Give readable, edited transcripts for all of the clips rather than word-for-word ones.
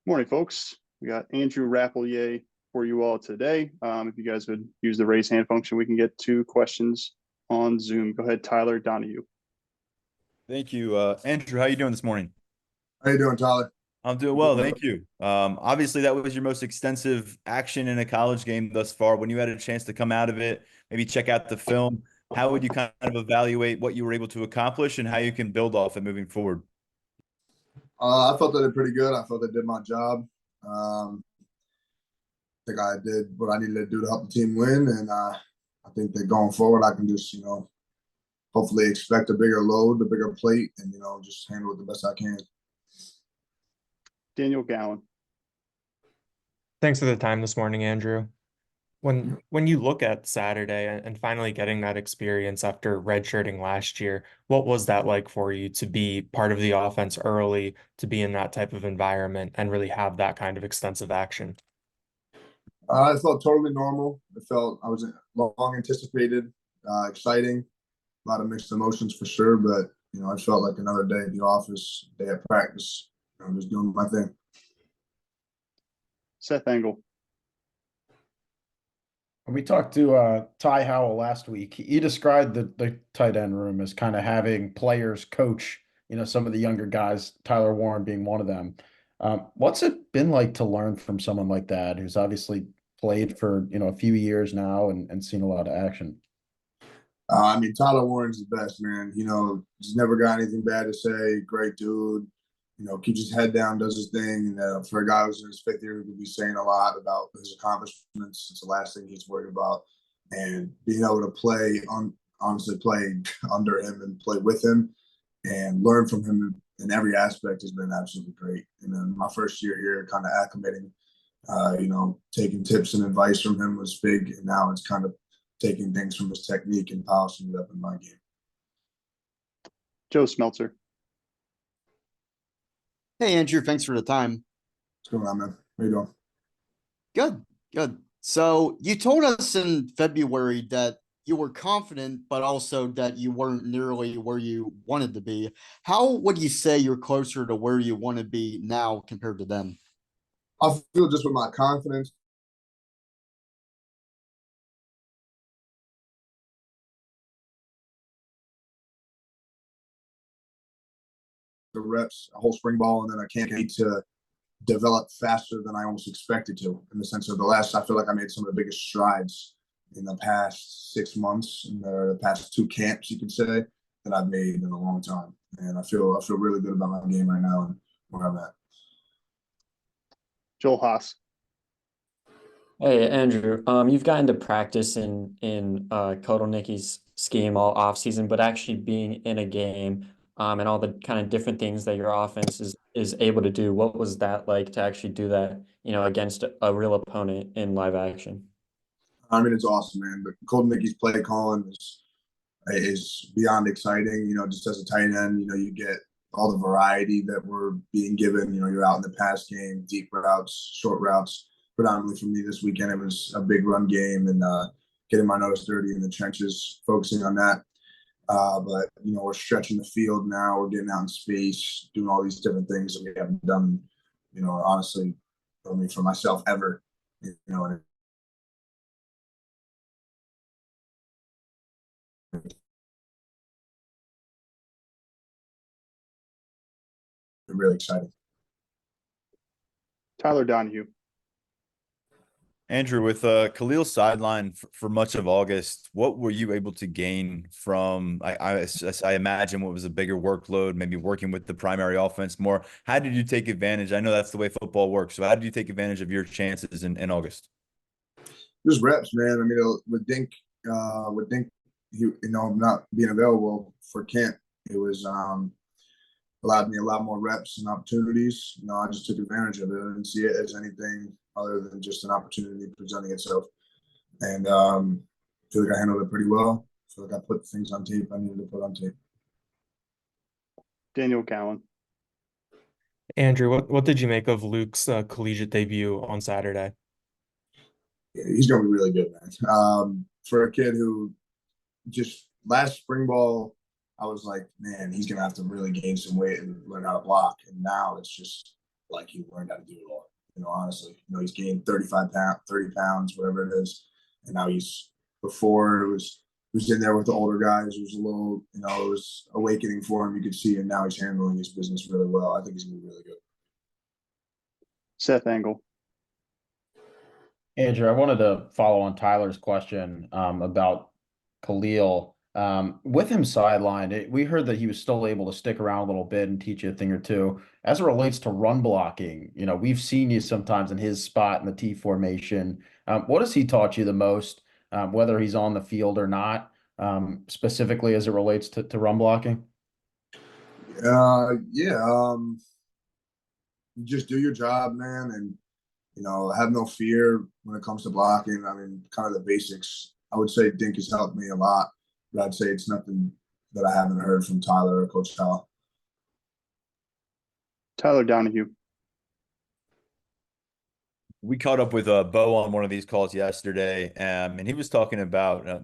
Morning, folks. We got Andrew Rappleyea for you all today. If you guys would use the raise hand function, we can get 2 questions on Zoom. Go ahead, Tyler Donahue. Thank you. Andrew, how you doing this morning? How you doing, Tyler? I'm doing well, thank you. Obviously, that was your most extensive action in a college game thus far. When you had a chance to come out of it, maybe check out the film, how would you kind of evaluate what you were able to accomplish and how you can build off it moving forward? I felt I did pretty good. I felt I did my job. I think I did what I needed to do to help the team win, and I think that going forward, I can just hopefully expect a bigger load, a bigger plate, and just handle it the best I can. Daniel Gowan. Thanks for the time this morning, Andrew. When you look at Saturday and finally getting that experience after redshirting last year, what was that like for you to be part of the offense early, to be in that type of environment and really have that kind of extensive action? It felt totally normal. It felt I was long anticipated, exciting, a lot of mixed emotions for sure. But I felt like another day at the office, day at practice. I'm just doing my thing. Seth Engel. We talked to Ty Howell last week. He described the tight end room as kind of having players coach, some of the younger guys, Tyler Warren being one of them. What's it been like to learn from someone like that, who's obviously played for, a few years now and seen a lot of action? Tyler Warren's the best, man. He's never got anything bad to say. Great dude. Keeps his head down, does his thing. And for a guy who's in his 5th year, who could be saying a lot about his accomplishments, it's the last thing he's worried about. And being able to honestly play under him and play with him and learn from him in every aspect has been absolutely great. And then my first year here, kind of acclimating, taking tips and advice from him was big. And now it's kind of taking things from his technique and polishing it up in my game. Joe Smeltzer. Hey, Andrew, thanks for the time. What's going on, man? How you doing? Good. So you told us in February that you were confident, but also that you weren't nearly where you wanted to be. How would you say you're closer to where you want to be now compared to then? I feel just with my confidence. The reps, a whole spring ball, and then I can't get to develop faster than I almost expected to, in the sense of I feel like I made some of the biggest strides in the past 6 months, in the past 2 camps, you could say, that I've made in a long time. And I feel really good about my game right now and where I'm at. Joel Haas. Hey, Andrew, you've gotten to practice in Kotelnicki's scheme all offseason, but actually being in a game and all the kind of different things that your offense is able to do. What was that like to actually do that, against a real opponent in live action? It's awesome, man. But Kotelnicki's play calling is beyond exciting. Just as a tight end, you get all the variety that we're being given. You're out in the pass game, deep routes, short routes. Predominantly for me this weekend, it was a big run game and getting my nose dirty in the trenches, focusing on that. But we're stretching the field now. We're getting out in space, doing all these different things that we haven't done, honestly, for myself ever. I'm really excited. Tyler Donahue. Andrew, with Khil sideline for much of August, what were you able to gain from, I imagine, what was a bigger workload, maybe working with the primary offense more? How did you take advantage? I know that's the way football works. So how did you take advantage of your chances in August? Just reps, man. With Dink, not being available for camp, it was allowed me a lot more reps and opportunities. I just took advantage of it. I didn't see it as anything other than just an opportunity presenting itself. And I feel like I handled it pretty well. I feel like I put things on tape I needed to put on tape. Daniel Gowan. Andrew, what did you make of Luke's collegiate debut on Saturday? Yeah, he's going to be really good, man. For a kid who just last spring ball, I was like, man, he's going to have to really gain some weight and learn how to block. And now it's like he learned how to do it all. Honestly, he's gained 35 pounds, 30 pounds, whatever it is. And now before it was in there with the older guys. It was a little, it was awakening for him. You could see, and now he's handling his business really well. I think he's going to be really good. Seth Engel. Andrew, I wanted to follow on Tyler's question about Khil. With him sidelined, we heard that he was still able to stick around a little bit and teach you a thing or two. As it relates to run blocking, we've seen you sometimes in his spot in the T formation. What has he taught you the most, whether he's on the field or not, specifically as it relates to run blocking? You just do your job, man, and have no fear when it comes to blocking. I mean, kind of the basics. I would say Dink has helped me a lot, but I'd say it's nothing that I haven't heard from Tyler or Coach Khil. Tyler Donahue. We caught up with Bo on one of these calls yesterday, and he was talking about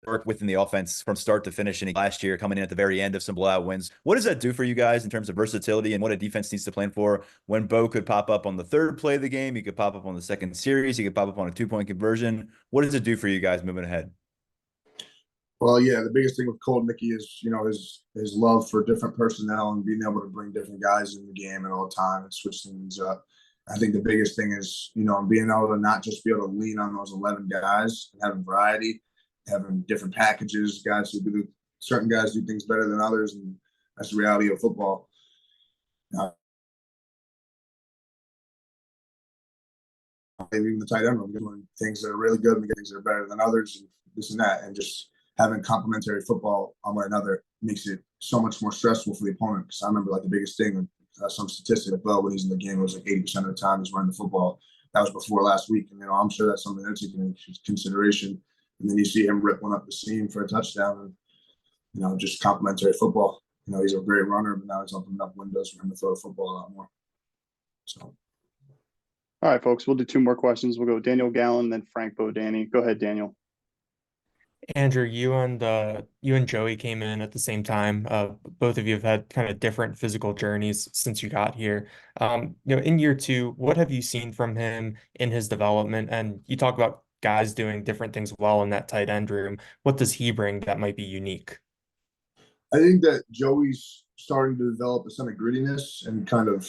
work within the offense from start to finish in last year, coming in at the very end of some blowout wins. What does that do for you guys in terms of versatility and what a defense needs to plan for when Bo could pop up on the third play of the game? He could pop up on the second series. He could pop up on a 2-point conversion. What does it do for you guys moving ahead? Well, yeah, the biggest thing with Cold Mickey is, his love for different personnel and being able to bring different guys in the game at all time and switch things up. I think the biggest thing is, being able to not just be able to lean on those 11 guys and having variety, having different packages, certain guys do things better than others, and that's the reality of football. Even the tight end room, doing things that are really good and things that are better than others, and this and that, and just having complementary football on one another makes it so much more stressful for the opponent. Because I remember the biggest thing, some statistic of Bo when he's in the game, it was 80% of the time he's running the football. That was before last week, and I'm sure that's something they're taking into consideration. And then you see him rip one up the seam for a touchdown, and just complimentary football. He's a great runner, but now it's opening up windows for him to throw the football a lot more. So, all right, folks, we'll do 2 more questions. We'll go Daniel Gallen, then Frank Bodani. Go ahead, Daniel. Andrew, you and Joey came in at the same time. Both of you have had kind of different physical journeys since you got here. In year 2, what have you seen from him in his development? And you talk about guys doing different things well in that tight end room. What does he bring that might be unique? I think that Joey's starting to develop a sense of grittiness and kind of,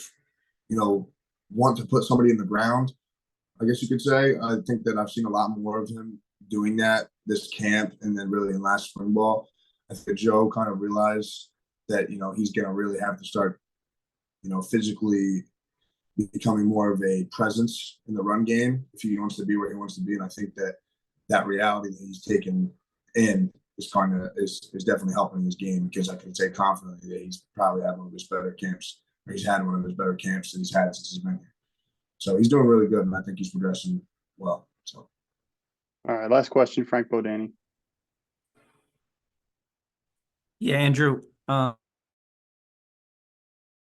want to put somebody in the ground, I guess you could say. I think that I've seen a lot more of him doing that this camp and then really in last spring ball. I think Joe kind of realized that, he's going to really have to start, physically becoming more of a presence in the run game if he wants to be where he wants to be. And I think that reality that he's taken in is definitely helping his game, because I can say confidently that he's probably had one of his better camps, or he's had one of his better camps that he's had since he's been here. So he's doing really good, and I think he's progressing well. So, all right, last question, Frank Bodani. Yeah, Andrew.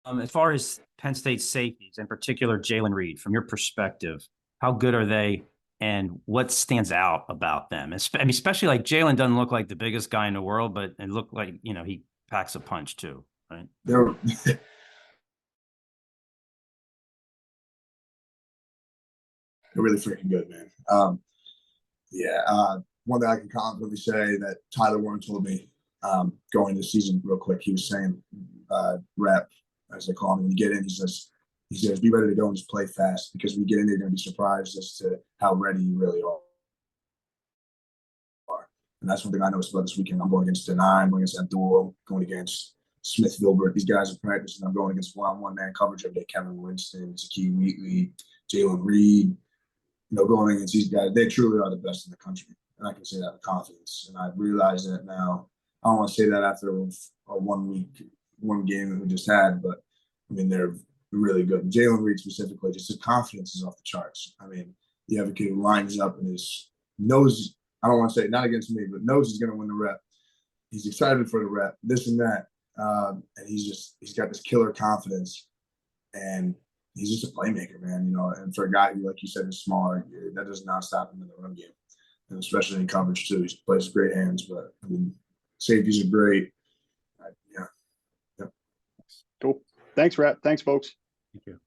As far as Penn State safeties, in particular Jalen Reed, from your perspective, how good are they, and what stands out about them? Especially like Jalen doesn't look like the biggest guy in the world, but it looked like he packs a punch too, right? They're really freaking good, man. One that I can confidently say that Tyler Warren told me going into the season real quick. He was saying, rep, as they call him, when you get in, he says, be ready to go and just play fast, because when you get in there, you're going to be surprised as to how ready you really are. And that's one thing I noticed about this weekend. I'm going against Denai, I'm going against Abdul, going against Smith Gilbert. These guys are practicing. I'm going against one-on-one man coverage every day. Kevin Winston, Zakeem Wheatley, Jalen Reed, going against these guys. They truly are the best in the country. And I can say that with confidence. And I realize that now. I don't want to say that after a 1 game that we just had, but they're really good. And Jalen Reed specifically, just his confidence is off the charts. You have a kid who lines up and knows, I don't want to say not against me, but knows he's going to win the rep. He's excited for the rep, this and that. And he's got this killer confidence, and he's just a playmaker, man, and for a guy who, like you said, is smaller, that does not stop him in the run game. And especially in coverage too. He plays great hands, but safeties are great. Yeah. Cool. Thanks, Rap. Thanks, folks. Thank you.